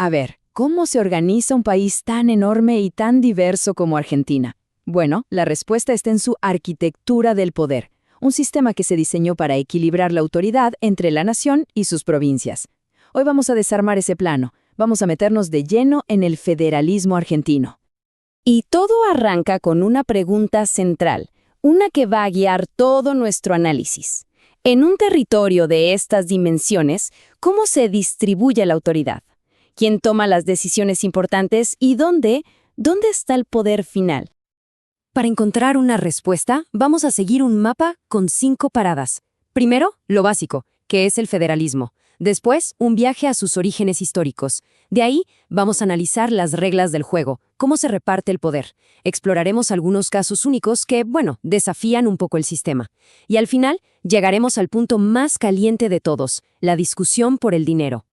A ver, ¿cómo se organiza un país tan enorme y tan diverso como Argentina? Bueno, la respuesta está en su arquitectura del poder, un sistema que se diseñó para equilibrar la autoridad entre la nación y sus provincias. Hoy vamos a desarmar ese plano, vamos a meternos de lleno en el federalismo argentino. Y todo arranca con una pregunta central, una que va a guiar todo nuestro análisis. En un territorio de estas dimensiones, ¿cómo se distribuye la autoridad? ¿Quién toma las decisiones importantes y dónde está el poder final? Para encontrar una respuesta, vamos a seguir un mapa con 5 paradas. Primero, lo básico, que es el federalismo. Después, un viaje a sus orígenes históricos. De ahí, vamos a analizar las reglas del juego, cómo se reparte el poder. Exploraremos algunos casos únicos que, desafían un poco el sistema. Y al final, llegaremos al punto más caliente de todos, la discusión por el dinero.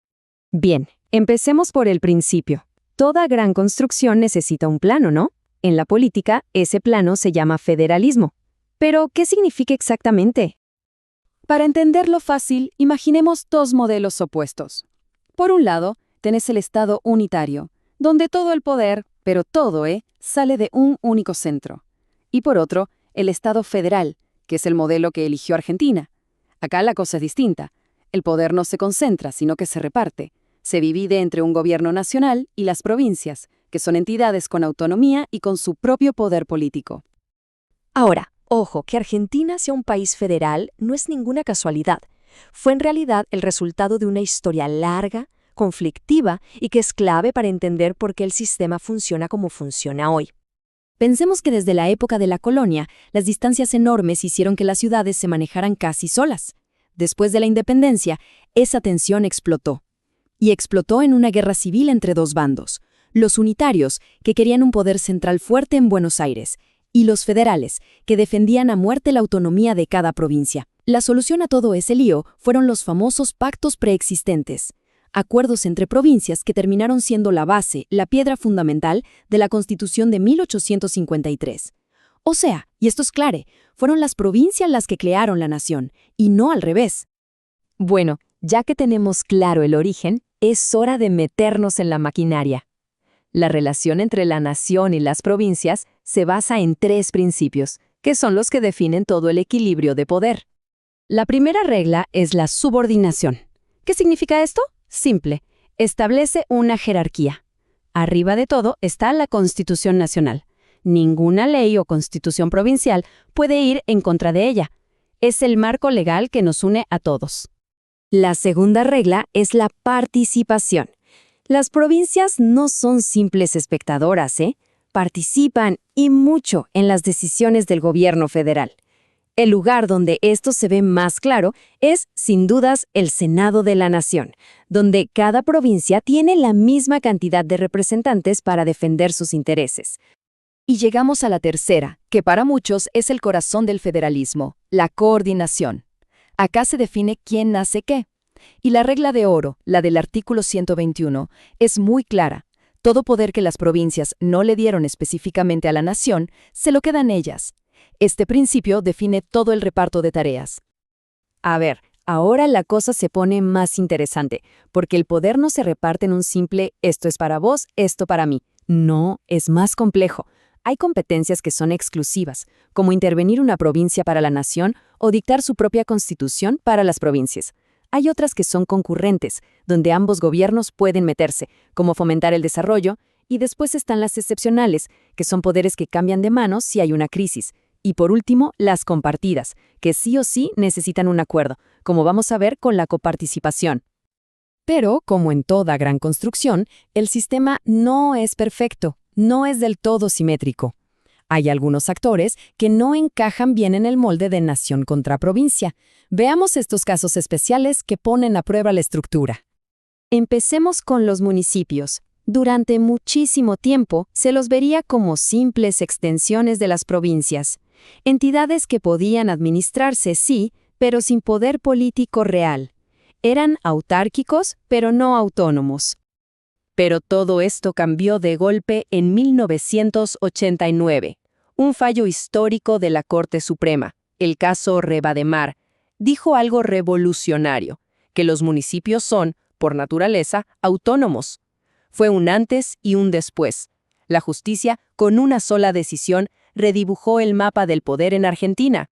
Bien, empecemos por el principio. Toda gran construcción necesita un plano, ¿no? En la política, ese plano se llama federalismo. Pero, ¿qué significa exactamente? Para entenderlo fácil, imaginemos 2 modelos opuestos. Por un lado, tenés el Estado unitario, donde todo el poder, pero todo, sale de un único centro. Y por otro, el Estado federal, que es el modelo que eligió Argentina. Acá la cosa es distinta. El poder no se concentra, sino que se reparte. Se divide entre un gobierno nacional y las provincias, que son entidades con autonomía y con su propio poder político. Ahora, ojo, que Argentina sea un país federal no es ninguna casualidad. Fue en realidad el resultado de una historia larga, conflictiva y que es clave para entender por qué el sistema funciona como funciona hoy. Pensemos que desde la época de la colonia, las distancias enormes hicieron que las ciudades se manejaran casi solas. Después de la independencia, esa tensión explotó. Y explotó en una guerra civil entre 2 bandos. Los unitarios, que querían un poder central fuerte en Buenos Aires, y los federales, que defendían a muerte la autonomía de cada provincia. La solución a todo ese lío fueron los famosos pactos preexistentes, acuerdos entre provincias que terminaron siendo la base, la piedra fundamental de la Constitución de 1853. O sea, y esto es claro, fueron las provincias las que crearon la nación, y no al revés. Bueno, ya que tenemos claro el origen, es hora de meternos en la maquinaria. La relación entre la nación y las provincias se basa en 3 principios, que son los que definen todo el equilibrio de poder. La primera regla es la subordinación. ¿Qué significa esto? Simple. Establece una jerarquía. Arriba de todo está la Constitución Nacional. Ninguna ley o constitución provincial puede ir en contra de ella. Es el marco legal que nos une a todos. La segunda regla es la participación. Las provincias no son simples espectadoras, participan y mucho en las decisiones del gobierno federal. El lugar donde esto se ve más claro es, sin dudas, el Senado de la Nación, donde cada provincia tiene la misma cantidad de representantes para defender sus intereses. Y llegamos a la tercera, que para muchos es el corazón del federalismo, la coordinación. Acá se define quién hace qué. Y la regla de oro, la del artículo 121, es muy clara. Todo poder que las provincias no le dieron específicamente a la nación, se lo quedan ellas. Este principio define todo el reparto de tareas. A ver, ahora la cosa se pone más interesante, porque el poder no se reparte en un simple esto es para vos, esto para mí. No, es más complejo. Hay competencias que son exclusivas, como intervenir una provincia para la nación o dictar su propia constitución para las provincias. Hay otras que son concurrentes, donde ambos gobiernos pueden meterse, como fomentar el desarrollo, y después están las excepcionales, que son poderes que cambian de manos si hay una crisis. Y por último, las compartidas, que sí o sí necesitan un acuerdo, como vamos a ver con la coparticipación. Pero, como en toda gran construcción, el sistema no es perfecto, no es del todo simétrico. Hay algunos actores que no encajan bien en el molde de nación contra provincia. Veamos estos casos especiales que ponen a prueba la estructura. Empecemos con los municipios. Durante muchísimo tiempo se los vería como simples extensiones de las provincias, entidades que podían administrarse, sí, pero sin poder político real. Eran autárquicos, pero no autónomos. Pero todo esto cambió de golpe en 1989. Un fallo histórico de la Corte Suprema, el caso Revademar, dijo algo revolucionario, que los municipios son, por naturaleza, autónomos. Fue un antes y un después. La justicia, con una sola decisión, redibujó el mapa del poder en Argentina.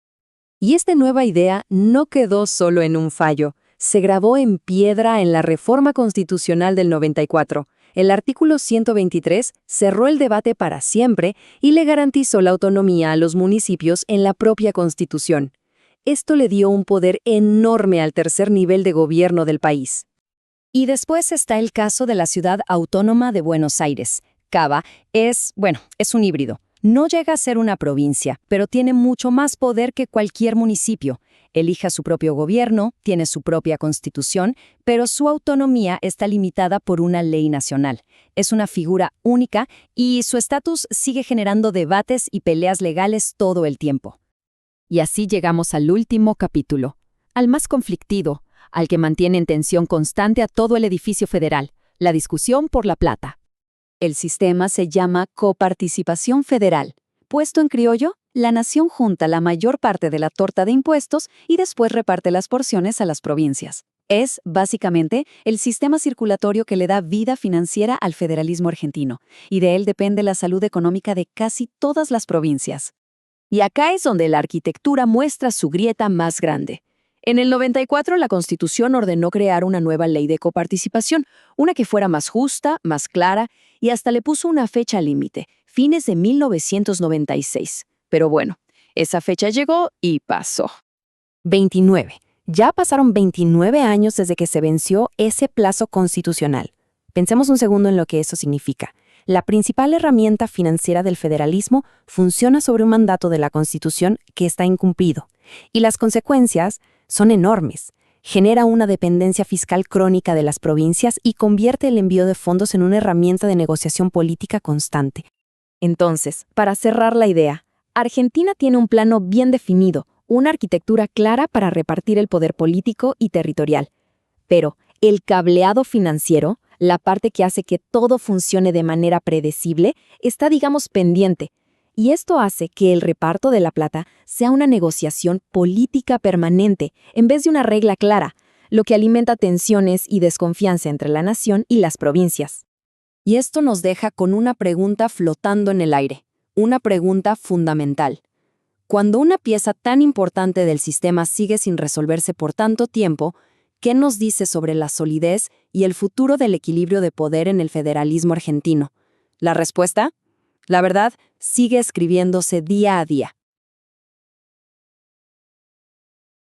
Y esta nueva idea no quedó solo en un fallo, se grabó en piedra en la Reforma Constitucional del 94. El artículo 123 cerró el debate para siempre y le garantizó la autonomía a los municipios en la propia Constitución. Esto le dio un poder enorme al tercer nivel de gobierno del país. Y después está el caso de la Ciudad Autónoma de Buenos Aires. Cava es un híbrido. No llega a ser una provincia, pero tiene mucho más poder que cualquier municipio. Elija su propio gobierno, tiene su propia constitución, pero su autonomía está limitada por una ley nacional. Es una figura única y su estatus sigue generando debates y peleas legales todo el tiempo. Y así llegamos al último capítulo, al más conflictivo, al que mantiene en tensión constante a todo el edificio federal, la discusión por la plata. El sistema se llama coparticipación federal. Puesto en criollo, la nación junta la mayor parte de la torta de impuestos y después reparte las porciones a las provincias. Es, básicamente, el sistema circulatorio que le da vida financiera al federalismo argentino, y de él depende la salud económica de casi todas las provincias. Y acá es donde la arquitectura muestra su grieta más grande. En el 94, la Constitución ordenó crear una nueva ley de coparticipación, una que fuera más justa, más clara, y hasta le puso una fecha límite, fines de 1996. Pero bueno, esa fecha llegó y pasó. 29. Ya pasaron 29 años desde que se venció ese plazo constitucional. Pensemos un segundo en lo que eso significa. La principal herramienta financiera del federalismo funciona sobre un mandato de la Constitución que está incumplido. Y las consecuencias son enormes. Genera una dependencia fiscal crónica de las provincias y convierte el envío de fondos en una herramienta de negociación política constante. Entonces, para cerrar la idea, Argentina tiene un plano bien definido, una arquitectura clara para repartir el poder político y territorial. Pero el cableado financiero, la parte que hace que todo funcione de manera predecible, está, pendiente. Y esto hace que el reparto de la plata sea una negociación política permanente, en vez de una regla clara, lo que alimenta tensiones y desconfianza entre la nación y las provincias. Y esto nos deja con una pregunta flotando en el aire, una pregunta fundamental. Cuando una pieza tan importante del sistema sigue sin resolverse por tanto tiempo, ¿qué nos dice sobre la solidez y el futuro del equilibrio de poder en el federalismo argentino? ¿La respuesta? La verdad, sigue escribiéndose día a día.